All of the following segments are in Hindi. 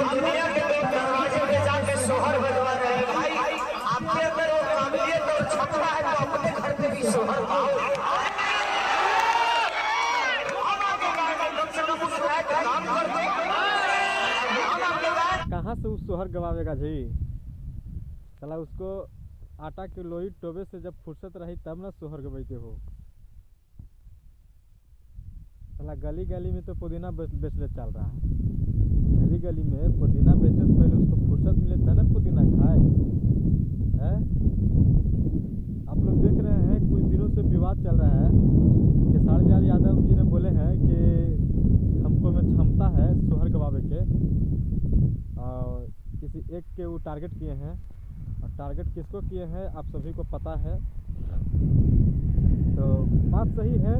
दुनिया के लोग दरवाजे पे जाके सोहर बजवा रहे हैं भाई। आपके अंदर वो काबिलियत और क्षमता है तो अपने घर पे भी सोहर पाओ। कहाँ से उस सोहर गवावेगा जी? चला उसको आटा के लोई टोबे से जब फुर्सत रही तब ना सोहर गवाते हो। चला गली गली में तो पुदीना बेचले चल रहा है। गली गली में पुदीना बेचे से पहले उसको फुर्सत मिले तब ना पुदीना खाए है। आप लोग देख रहे हैं कुछ दिनों से विवाद चल रहा है कि साड़ीलाल यादव जी ने बोले हैं कि हमको में क्षमता है सोहर गवावे के, और किसी एक के वो टारगेट किए हैं। और टारगेट किसको किए हैं आप सभी को पता है। तो बात सही है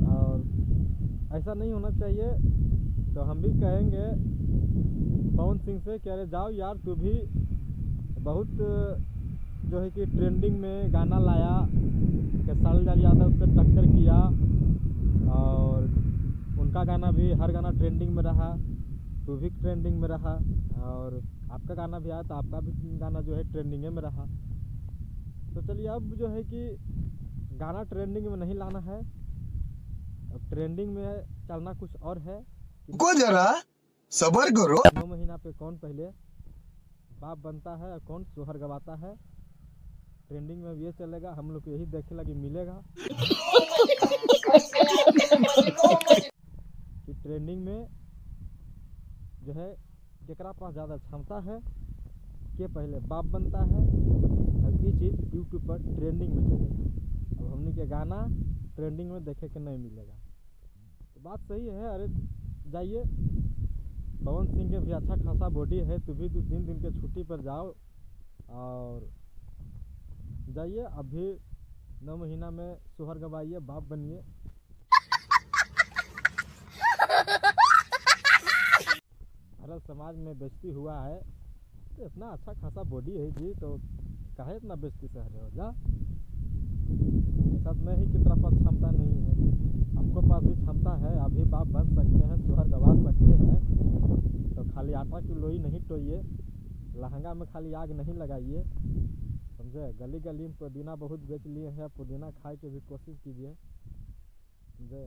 और ऐसा नहीं होना चाहिए। तो हम भी कहेंगे पवन सिंह से कि अरे जाओ यार, तू भी बहुत जो है कि ट्रेंडिंग में गाना लाया कि साड़ीलाल यादव से टक्कर किया, और उनका गाना भी हर गाना ट्रेंडिंग में रहा, तू भी ट्रेंडिंग में रहा, और आपका गाना भी आया तो आपका भी गाना जो है ट्रेंडिंग में रहा। तो चलिए अब जो है कि गाना ट्रेंडिंग में नहीं लाना है, अब ट्रेंडिंग में चलना कुछ और है। को जरा सबर करो। 9 महीना पे कौन पहले बाप बनता है और कौन सोहर गवाता है। ट्रेंडिंग में ये चलेगा, हम लोग को यही देखे लगे मिलेगा कि ट्रेंडिंग में जो है केकरा पास ज़्यादा क्षमता है, के पहले बाप बनता है। अब ये चीज़ यूट्यूब पर ट्रेंडिंग में चलेगा। अब हमने के गाना ट्रेंडिंग में देखे के नहीं मिलेगा। तो बात सही है। अरे जाइए, पवन सिंह के भी अच्छा खासा बॉडी है, तो भी 2-3 दिन के छुट्टी पर जाओ और जाइए अभी 9 महीना में सोहर गवाइए, बाप बनिए। भारत समाज में बेइज्जती हुआ है, तो इतना अच्छा खासा बॉडी है जी, तो काहे इतना बेइज्जती सह रहे हो? जा ऐसा नहीं कि तेरा पास क्षमता नहीं है, आपको पास भी क्षमता है, अभी बाप बन सकते हैं, सोहर गवा सकते हैं। तो खाली आटा की लोई नहीं टोइए, लहंगा में खाली आग नहीं लगाइए, समझे। गली गली में पुदीना बहुत बेच लिए हैं, पुदीना खाए के भी कोशिश कीजिए, समझे।